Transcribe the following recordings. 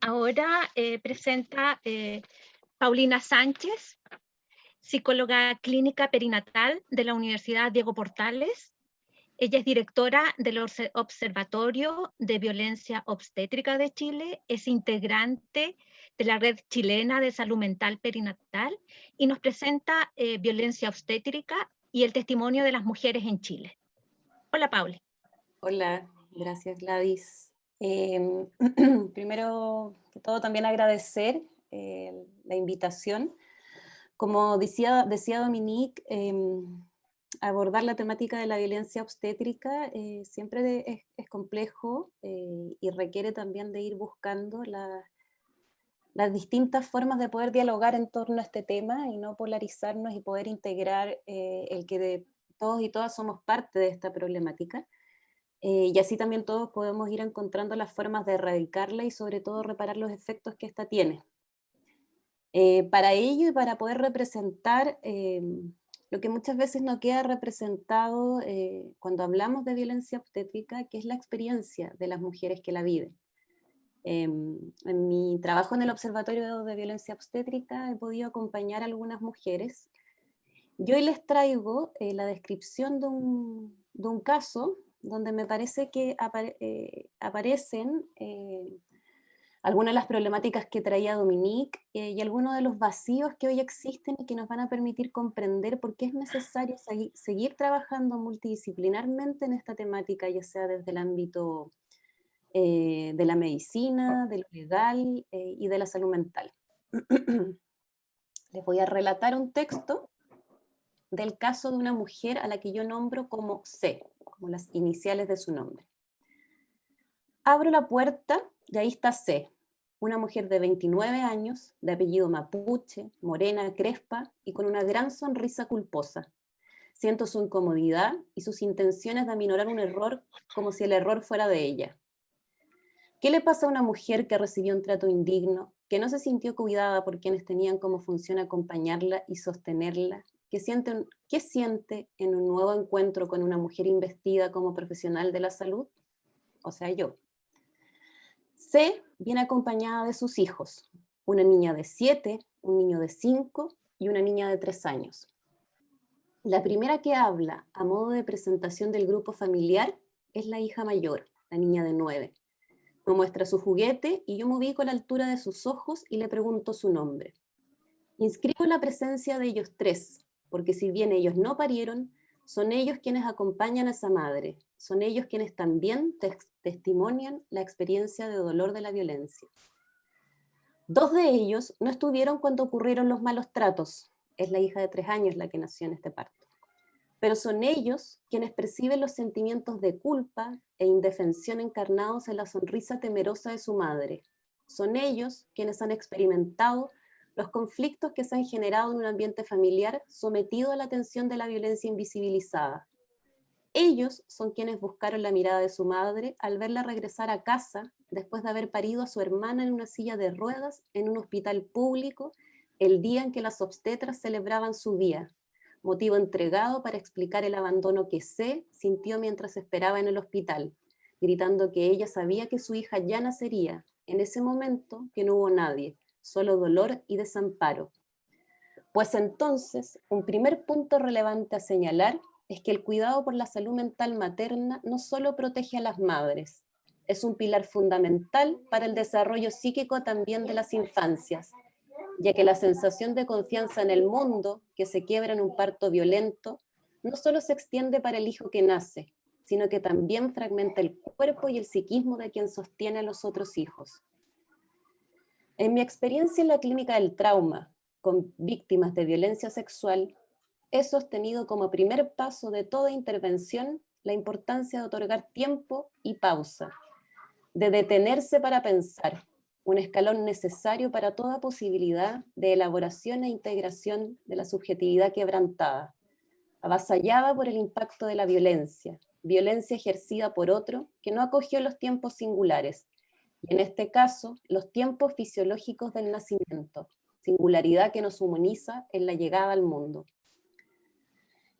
Ahora presenta Paulina Sánchez, psicóloga clínica perinatal de la Universidad Diego Portales. Ella es directora del Observatorio de Violencia Obstétrica de Chile, es integrante de la Red Chilena de Salud Mental Perinatal y nos presenta violencia obstétrica y el testimonio de las mujeres en Chile. Hola, Pauli. Hola, gracias Gladys. Primero que todo también agradecer la invitación. Como decía Dominique, abordar la temática de la violencia obstétrica siempre es complejo y requiere también de ir buscando las distintas formas de poder dialogar en torno a este tema y no polarizarnos y poder integrar el que todos y todas somos parte de esta problemática. Y así también todos podemos ir encontrando las formas de erradicarla y sobre todo reparar los efectos que ésta tiene. Para ello y para poder representar lo que muchas veces no queda representado cuando hablamos de violencia obstétrica, que es la experiencia de las mujeres que la viven. En mi trabajo en el Observatorio de Violencia Obstétrica he podido acompañar a algunas mujeres y hoy les traigo la descripción de un caso donde me parece que aparecen algunas de las problemáticas que traía Dominique y algunos de los vacíos que hoy existen y que nos van a permitir comprender por qué es necesario seguir trabajando multidisciplinarmente en esta temática, ya sea desde el ámbito de la medicina, de lo legal y de la salud mental. Les voy a relatar un texto del caso de una mujer a la que yo nombro como C, como las iniciales de su nombre. Abro la puerta y ahí está C, una mujer de 29 años, de apellido mapuche, morena, crespa y con una gran sonrisa culposa. Siento su incomodidad y sus intenciones de aminorar un error como si el error fuera de ella. ¿Qué le pasa a una mujer que recibió un trato indigno, que no se sintió cuidada por quienes tenían como función acompañarla y sostenerla? ¿Qué siente en un nuevo encuentro con una mujer investida como profesional de la salud? O sea, yo. C viene acompañada de sus hijos, una niña de 7, un niño de 5 y una niña de 3 años. La primera que habla a modo de presentación del grupo familiar es la hija mayor, la niña de 9. Me muestra su juguete y yo me ubico a la altura de sus ojos y le pregunto su nombre. Inscribo la presencia de ellos 3, porque si bien ellos no parieron, son ellos quienes acompañan a esa madre, son ellos quienes también testimonian la experiencia de dolor de la violencia. 2 de ellos no estuvieron cuando ocurrieron los malos tratos, es la hija de 3 años la que nació en este parto, pero son ellos quienes perciben los sentimientos de culpa e indefensión encarnados en la sonrisa temerosa de su madre. Son ellos quienes han experimentado los conflictos que se han generado en un ambiente familiar sometido a la tensión de la violencia invisibilizada. Ellos son quienes buscaron la mirada de su madre al verla regresar a casa después de haber parido a su hermana en una silla de ruedas en un hospital público el día en que las obstetras celebraban su día, motivo entregado para explicar el abandono que C sintió mientras esperaba en el hospital, gritando que ella sabía que su hija ya nacería, en ese momento que no hubo nadie, solo dolor y desamparo. Pues entonces, un primer punto relevante a señalar es que el cuidado por la salud mental materna no solo protege a las madres, es un pilar fundamental para el desarrollo psíquico también de las infancias, ya que la sensación de confianza en el mundo que se quiebra en un parto violento no solo se extiende para el hijo que nace, sino que también fragmenta el cuerpo y el psiquismo de quien sostiene a los otros hijos. En mi experiencia en la clínica del trauma, con víctimas de violencia sexual, he sostenido como primer paso de toda intervención la importancia de otorgar tiempo y pausa, de detenerse para pensar, un escalón necesario para toda posibilidad de elaboración e integración de la subjetividad quebrantada, avasallada por el impacto de la violencia, violencia ejercida por otro que no acogió los tiempos singulares, y en este caso, los tiempos fisiológicos del nacimiento, singularidad que nos humaniza en la llegada al mundo.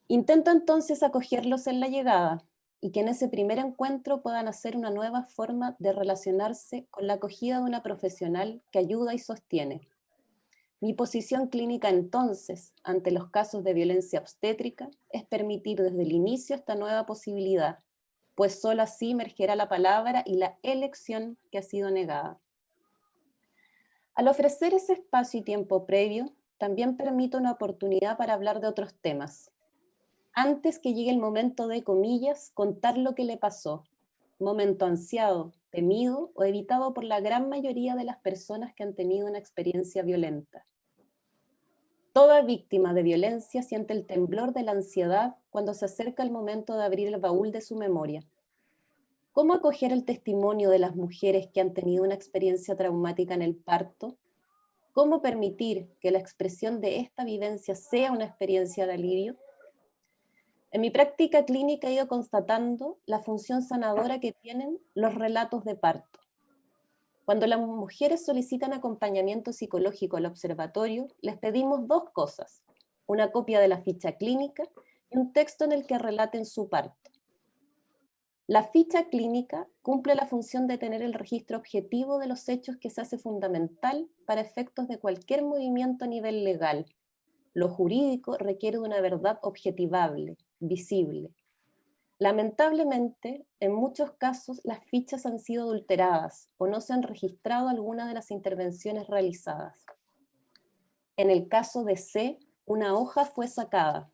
Intento entonces acogerlos en la llegada, y que en ese primer encuentro puedan hacer una nueva forma de relacionarse con la acogida de una profesional que ayuda y sostiene. Mi posición clínica entonces, ante los casos de violencia obstétrica, es permitir desde el inicio esta nueva posibilidad, pues solo así emergerá la palabra y la elección que ha sido negada. Al ofrecer ese espacio y tiempo previo, también permito una oportunidad para hablar de otros temas. Antes que llegue el momento de, comillas, contar lo que le pasó, momento ansiado, temido o evitado por la gran mayoría de las personas que han tenido una experiencia violenta. Toda víctima de violencia siente el temblor de la ansiedad cuando se acerca el momento de abrir el baúl de su memoria. ¿Cómo acoger el testimonio de las mujeres que han tenido una experiencia traumática en el parto? ¿Cómo permitir que la expresión de esta vivencia sea una experiencia de alivio? En mi práctica clínica he ido constatando la función sanadora que tienen los relatos de parto. Cuando las mujeres solicitan acompañamiento psicológico al observatorio, les pedimos dos cosas: una copia de la ficha clínica y un texto en el que relaten su parto. La ficha clínica cumple la función de tener el registro objetivo de los hechos que se hace fundamental para efectos de cualquier movimiento a nivel legal. Lo jurídico requiere de una verdad objetivable, visible. Lamentablemente, en muchos casos las fichas han sido adulteradas o no se han registrado alguna de las intervenciones realizadas. En el caso de C, una hoja fue sacada.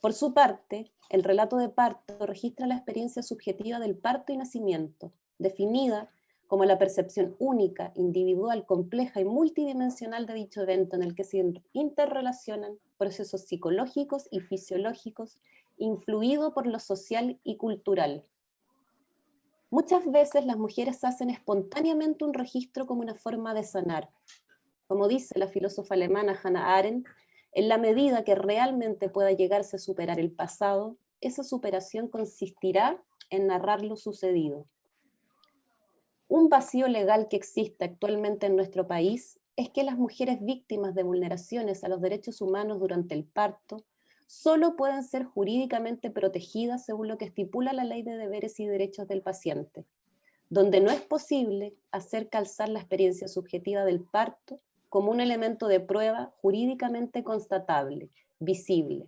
Por su parte, el relato de parto registra la experiencia subjetiva del parto y nacimiento, definida como la percepción única, individual, compleja y multidimensional de dicho evento en el que se interrelacionan procesos psicológicos y fisiológicos influido por lo social y cultural. Muchas veces las mujeres hacen espontáneamente un registro como una forma de sanar. Como dice la filósofa alemana Hannah Arendt, en la medida que realmente pueda llegarse a superar el pasado, esa superación consistirá en narrar lo sucedido. Un vacío legal que existe actualmente en nuestro país es que las mujeres víctimas de vulneraciones a los derechos humanos durante el parto solo pueden ser jurídicamente protegidas según lo que estipula la Ley de Deberes y Derechos del Paciente, donde no es posible hacer calzar la experiencia subjetiva del parto como un elemento de prueba jurídicamente constatable, visible.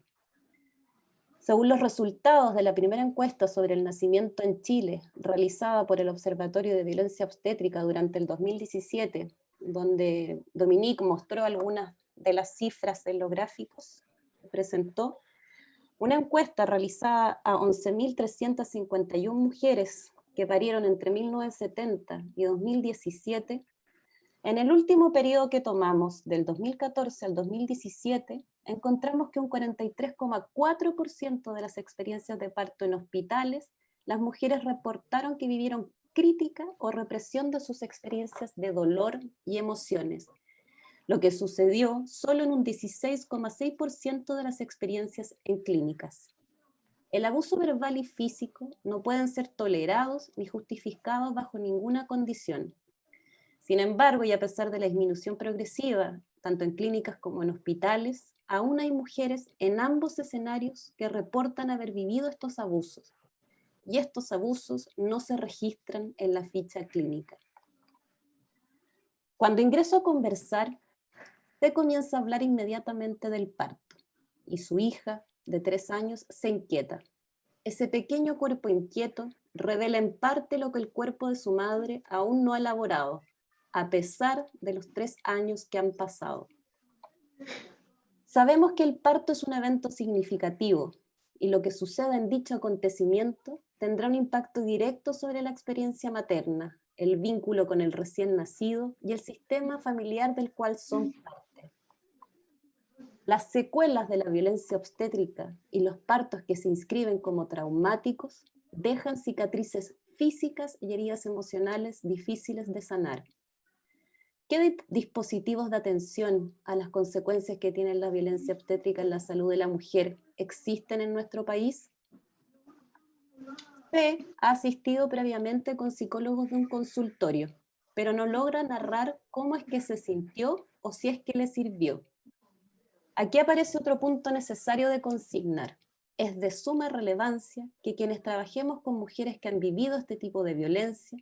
Según los resultados de la primera encuesta sobre el nacimiento en Chile, realizada por el Observatorio de Violencia Obstétrica durante el 2017, donde Dominique mostró algunas de las cifras en los gráficos que presentó, una encuesta realizada a 11.351 mujeres que parieron entre 1970 y 2017, en el último periodo que tomamos, del 2014 al 2017, encontramos que un 43,4% de las experiencias de parto en hospitales, las mujeres reportaron que vivieron crítica o represión de sus experiencias de dolor y emociones, lo que sucedió solo en un 16,6% de las experiencias en clínicas. El abuso verbal y físico no pueden ser tolerados ni justificados bajo ninguna condición. Sin embargo, y a pesar de la disminución progresiva, tanto en clínicas como en hospitales, aún hay mujeres en ambos escenarios que reportan haber vivido estos abusos. Y estos abusos no se registran en la ficha clínica. Cuando ingreso a conversar, se comienza a hablar inmediatamente del parto, y su hija, de 3 años, se inquieta. Ese pequeño cuerpo inquieto revela en parte lo que el cuerpo de su madre aún no ha elaborado, a pesar de los 3 años que han pasado. Sabemos que el parto es un evento significativo y lo que suceda en dicho acontecimiento tendrá un impacto directo sobre la experiencia materna, el vínculo con el recién nacido y el sistema familiar del cual son parte. Las secuelas de la violencia obstétrica y los partos que se inscriben como traumáticos dejan cicatrices físicas y heridas emocionales difíciles de sanar. ¿Qué dispositivos de atención a las consecuencias que tiene la violencia obstétrica en la salud de la mujer existen en nuestro país? C ha asistido previamente con psicólogos de un consultorio, pero no logra narrar cómo es que se sintió o si es que le sirvió. Aquí aparece otro punto necesario de consignar. es de suma relevancia que quienes trabajemos con mujeres que han vivido este tipo de violencia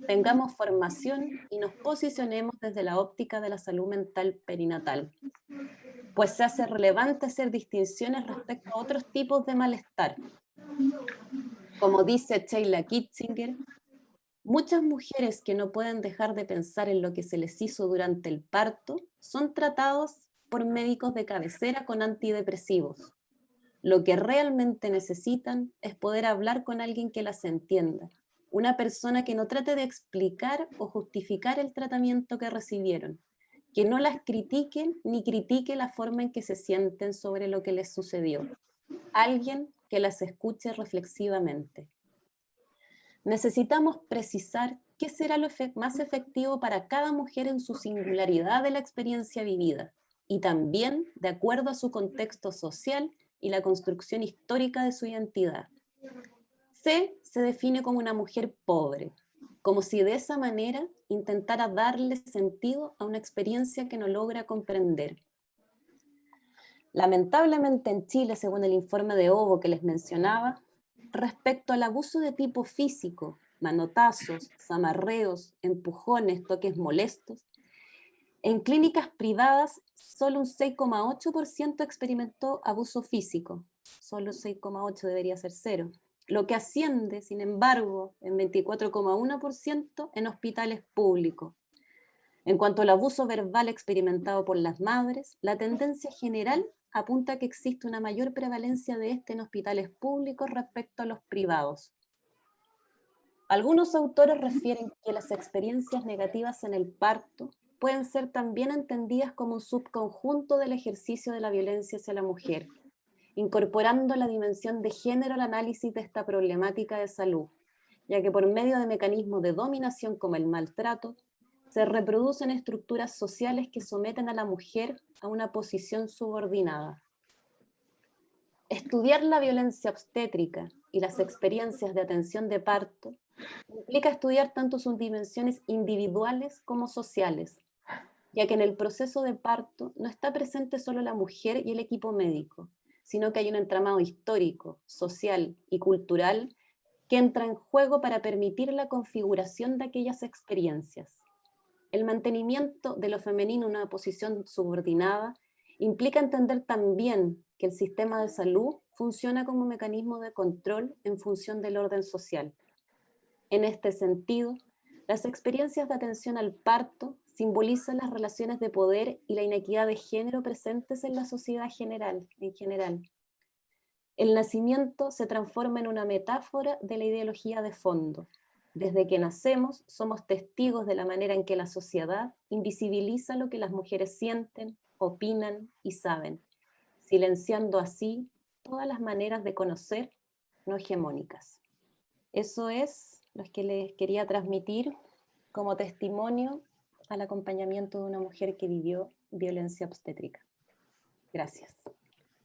tengamos formación y nos posicionemos desde la óptica de la salud mental perinatal, pues se hace relevante hacer distinciones respecto a otros tipos de malestar. Como dice Sheila Kitzinger, muchas mujeres que no pueden dejar de pensar en lo que se les hizo durante el parto son tratadas por médicos de cabecera con antidepresivos. Lo que realmente necesitan es poder hablar con alguien que las entienda, una persona que no trate de explicar o justificar el tratamiento que recibieron, que no las critiquen ni critique la forma en que se sienten sobre lo que les sucedió, alguien que las escuche reflexivamente. Necesitamos precisar qué será lo más efectivo para cada mujer en su singularidad de la experiencia vivida y también de acuerdo a su contexto social y la construcción histórica de su identidad. C se define como una mujer pobre, como si de esa manera intentara darle sentido a una experiencia que no logra comprender. Lamentablemente en Chile, según el informe de OVO que les mencionaba, respecto al abuso de tipo físico, manotazos, zamarreos, empujones, toques molestos, en clínicas privadas solo un 6,8% experimentó abuso físico, solo 6,8 debería ser cero, lo que asciende, sin embargo, en 24,1% en hospitales públicos. En cuanto al abuso verbal experimentado por las madres, la tendencia general apunta a que existe una mayor prevalencia de este en hospitales públicos respecto a los privados. Algunos autores refieren que las experiencias negativas en el parto pueden ser también entendidas como un subconjunto del ejercicio de la violencia hacia la mujer, incorporando la dimensión de género al análisis de esta problemática de salud, ya que por medio de mecanismos de dominación como el maltrato, se reproducen estructuras sociales que someten a la mujer a una posición subordinada. Estudiar la violencia obstétrica y las experiencias de atención de parto implica estudiar tanto sus dimensiones individuales como sociales, ya que en el proceso de parto no está presente solo la mujer y el equipo médico, sino que hay un entramado histórico, social y cultural que entra en juego para permitir la configuración de aquellas experiencias. El mantenimiento de lo femenino en una posición subordinada implica entender también que el sistema de salud funciona como mecanismo de control en función del orden social. En este sentido, las experiencias de atención al parto simbolizan las relaciones de poder y la inequidad de género presentes en la sociedad en general. El nacimiento se transforma en una metáfora de la ideología de fondo. Desde que nacemos, somos testigos de la manera en que la sociedad invisibiliza lo que las mujeres sienten, opinan y saben, silenciando así todas las maneras de conocer no hegemónicas. Eso es lo que les quería transmitir como testimonio al acompañamiento de una mujer que vivió violencia obstétrica. Gracias.